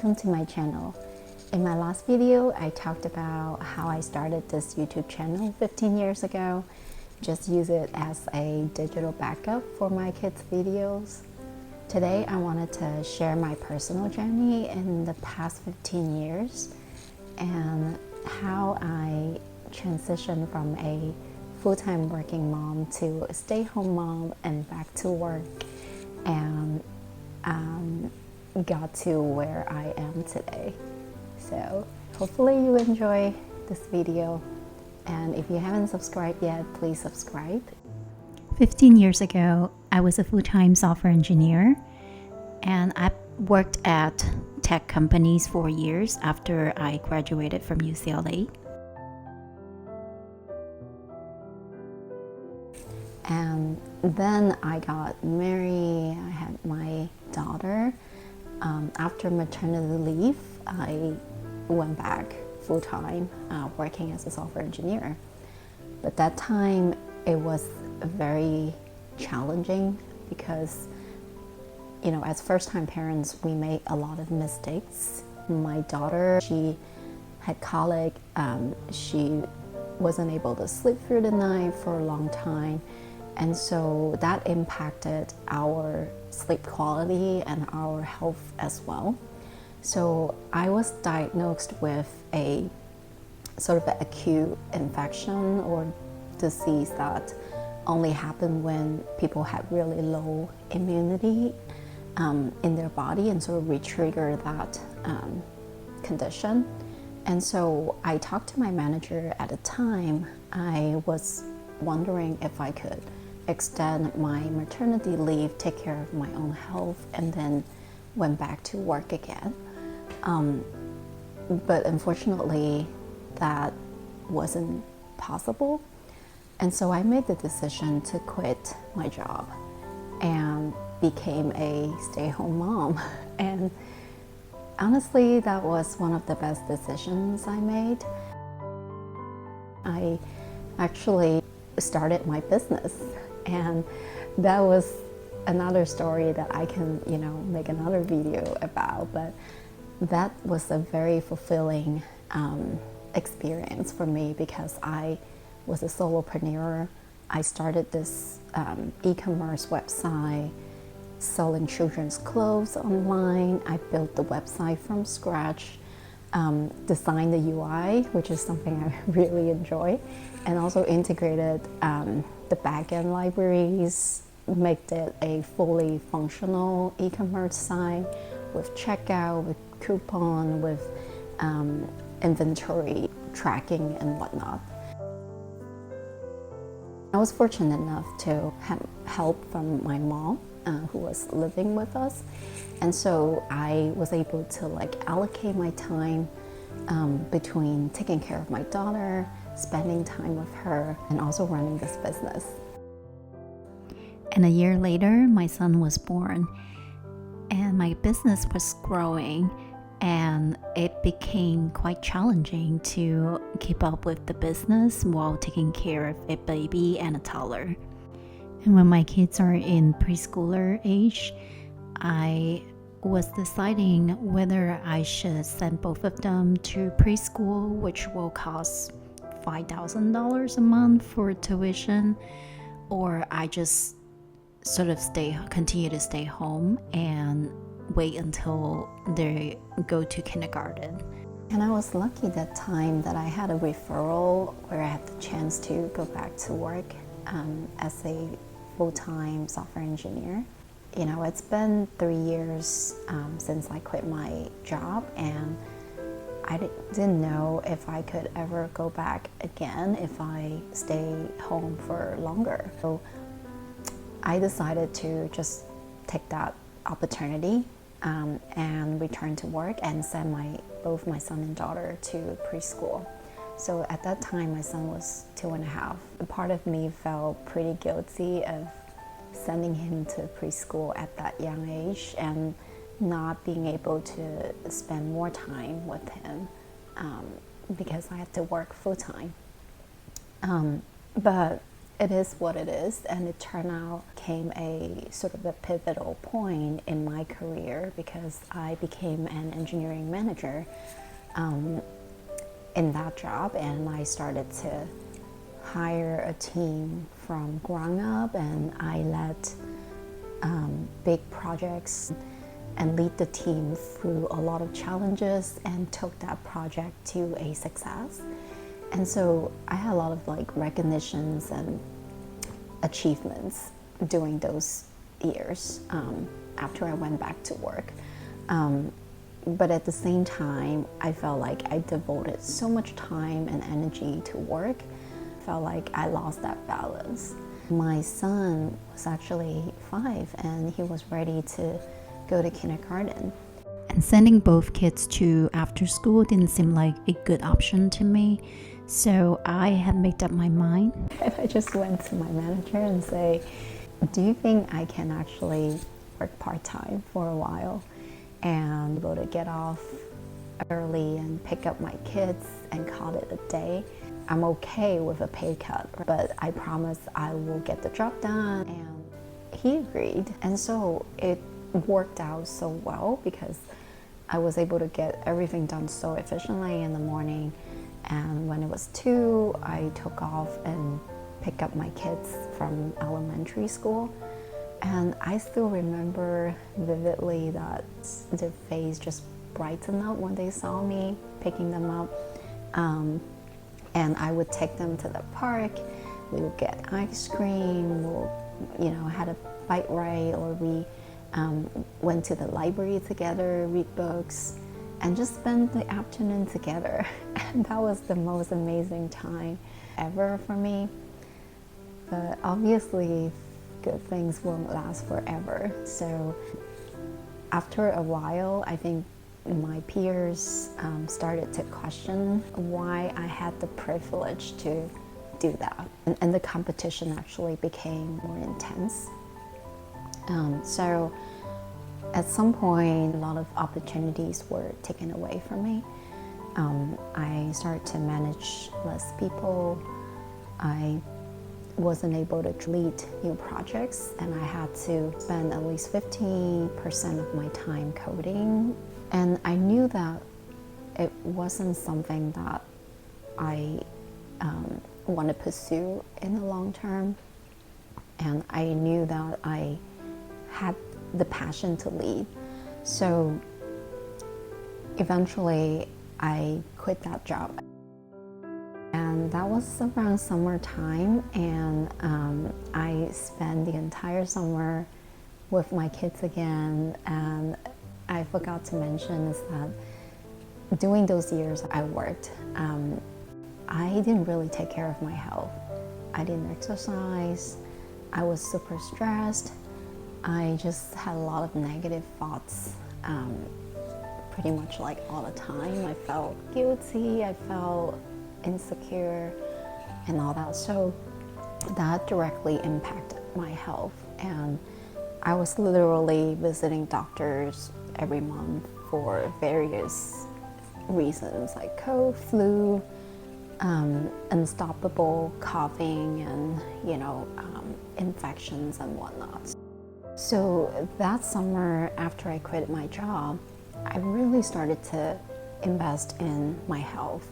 welcome to my channel. In my last video, I talked about how I started this YouTube channel 15 years ago. Just use it as a digital backup for my kids' videos. Today, I wanted to share my personal journey in the past 15 years and how I transitioned from a full-time working mom to a stay-home mom and back to work, and got to where I am today. So hopefully you enjoy this video, and if you haven't subscribed yet, please subscribe. 15 years ago, I was a full-time software engineer, and I worked at tech companies for years after I graduated from UCLA. And then I got married, I had my daughter. After maternity leave, I went back full-time working as a software engineer. But that time it was very challenging because, you know, as first-time parents, we make a lot of mistakes. My daughter, she had colic. She wasn't able to sleep through the night for a long time. And so that impacted our sleep quality and our health as well. So I was diagnosed with a sort of an acute infection or disease that only happened when people had really low immunity in their body, and sort of re-trigger that condition. And so I talked to my manager at the time. I was wondering if I could extend my maternity leave, take care of my own health, and then went back to work again. But unfortunately, that wasn't possible. And so I made the decision to quit my job and became a stay-home mom. And honestly, that was one of the best decisions I made. I actually started my business, and that was another story that I can, make another video about. But that was a very fulfilling experience for me because I was a solopreneur. I started this e-commerce website selling children's clothes online. I built the website from scratch, designed the UI, which is something I really enjoy, and also integrated the backend libraries, made it a fully functional e-commerce site with checkout, with coupon, with inventory tracking and whatnot. I was fortunate enough to have help from my mom, who was living with us, and so I was able to allocate my time between taking care of my daughter, spending time with her, and also running this business. And a year later, my son was born, and my business was growing, and it became quite challenging to keep up with the business while taking care of a baby and a toddler. And when my kids are in preschooler age, I was deciding whether I should send both of them to preschool, which will cost $5,000 a month for tuition, or I just sort of continue to stay home and wait until they go to kindergarten. And I was lucky that time that I had a referral where I had the chance to go back to work as a full-time software engineer. It's been 3 years since I quit my job, and I didn't know if I could ever go back again if I stay home for longer. So I decided to just take that opportunity and return to work and send both my son and daughter to preschool. So at that time, my son was 2.5. A part of me felt pretty guilty of sending him to preschool at that young age and not being able to spend more time with him because I had to work full-time. But it is what it is, and it turned out came a sort of a pivotal point in my career because I became an engineering manager in that job, and I started to hire a team from ground up, and I led big projects and lead the team through a lot of challenges and took that project to a success. And so I had a lot of like recognitions and achievements during those years after I went back to work. But at the same time, I felt like I devoted so much time and energy to work. I felt like I lost that balance. My son was actually 5 and he was ready to go to kindergarten. And sending both kids to after school didn't seem like a good option to me. So I had made up my mind. And I just went to my manager and say, do you think I can actually work part-time for a while and be able to get off early and pick up my kids and call it a day? I'm okay with a pay cut, but I promise I will get the job done. And he agreed. And so it worked out so well because I was able to get everything done so efficiently in the morning. And when it was 2, I took off and picked up my kids from elementary school. And I still remember vividly that their face just brightened up when they saw me picking them up. And I would take them to the park. We would get ice cream, we'll, had a bike ride, or we went to the library together, read books, and just spend the afternoon together. And that was the most amazing time ever for me. But obviously, good things won't last forever. So after a while, I think my peers started to question why I had the privilege to do that. And the competition actually became more intense. So at some point, a lot of opportunities were taken away from me. I started to manage less people. I wasn't able to lead new projects, and I had to spend at least 15% of my time coding. And I knew that it wasn't something that I want to pursue in the long term. And I knew that I had the passion to lead. So eventually I quit that job. And that was around summertime, and I spent the entire summer with my kids again. And I forgot to mention is that during those years I worked, I didn't really take care of my health. I didn't exercise. I was super stressed. I just had a lot of negative thoughts, pretty much like all the time. I felt guilty, I felt insecure and all that. So that directly impacted my health. And I was literally visiting doctors every month for various reasons, like cold, flu, unstoppable coughing, and infections and whatnot. So that summer, after I quit my job, I really started to invest in my health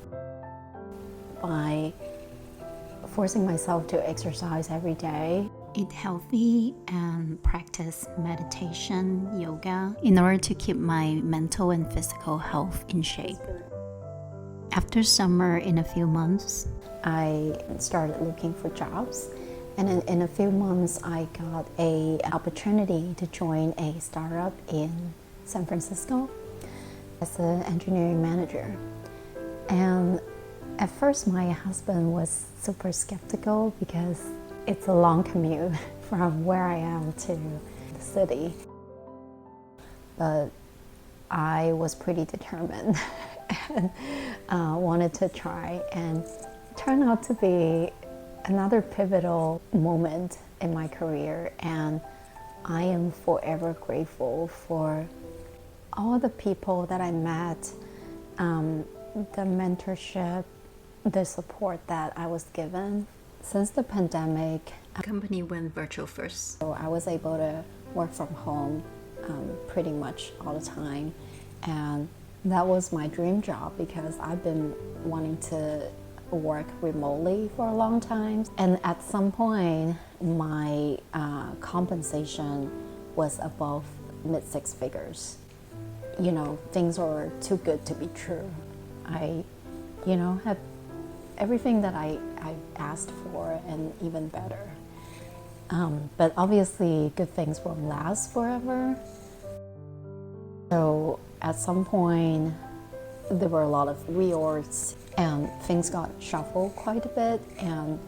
by forcing myself to exercise every day, eat healthy, and practice meditation, yoga, in order to keep my mental and physical health in shape. After summer, in a few months, I started looking for jobs. And in a few months, I got an opportunity to join a startup in San Francisco as an engineering manager. And at first, my husband was super skeptical because it's a long commute from where I am to the city. But I was pretty determined and wanted to try, and it turned out to be another pivotal moment in my career, and I am forever grateful for all the people that I met, the mentorship, the support that I was given Since the pandemic, The company went virtual first. so I was able to work from home pretty much all the time. And that was my dream job because I've been wanting to work remotely for a long time. And at some point, my compensation was above mid six figures. You know, things were too good to be true. I, had everything that I asked for and even better. But obviously, good things won't last forever. So at some point, there were a lot of reorgs and things got shuffled quite a bit, and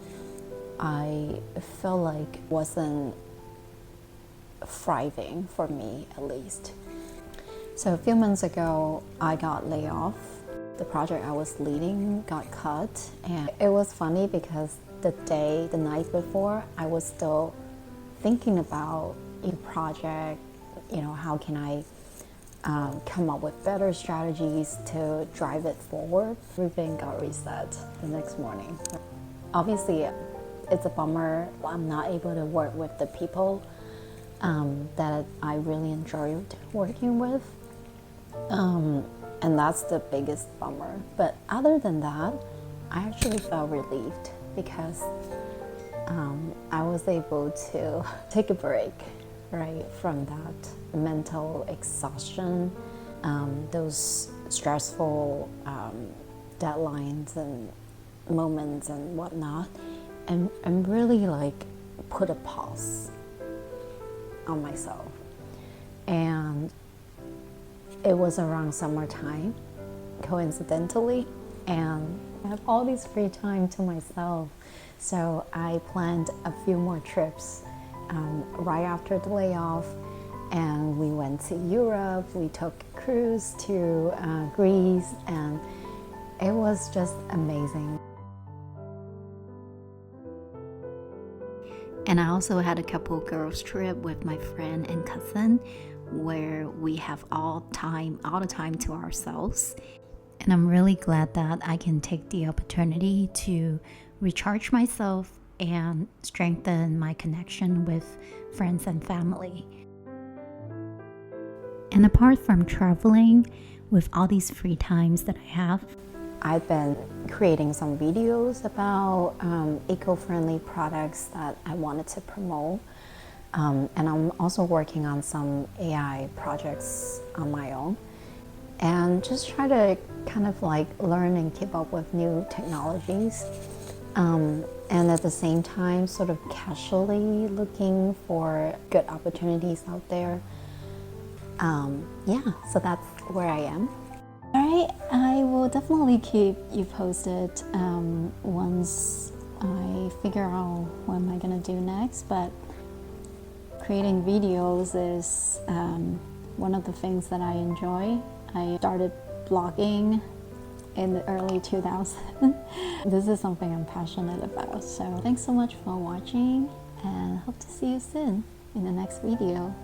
I felt like it wasn't thriving for me, at least. So a few months ago, I got laid off. The project I was leading got cut, and it was funny because the night before, I was still thinking about the project, how can I come up with better strategies to drive it forward. Everything got reset the next morning. Obviously, it's a bummer. I'm not able to work with the people that I really enjoyed working with. And that's the biggest bummer. But other than that, I actually felt relieved because I was able to take a break, right, from that mental exhaustion, those stressful deadlines and moments and whatnot, and really like put a pause on myself. And it was around summertime, coincidentally, and I have all this free time to myself. So I planned a few more trips right after the layoff, and we went to Europe. We took a cruise to Greece, and it was just amazing. And I also had a couple girls trip with my friend and cousin where we have all the time to ourselves. And I'm really glad that I can take the opportunity to recharge myself and strengthen my connection with friends and family. And apart from traveling, with all these free times that I have, I've been creating some videos about eco-friendly products that I wanted to promote. And I'm also working on some AI projects on my own. And just try to kind of like learn and keep up with new technologies. And at the same time, sort of casually looking for good opportunities out there. So that's where I am. All right, I will definitely keep you posted once I figure out what am I gonna do next. But creating videos is one of the things that I enjoy. I started blogging in the early 2000s. This is something I'm passionate about. So thanks so much for watching, and hope to see you soon in the next video.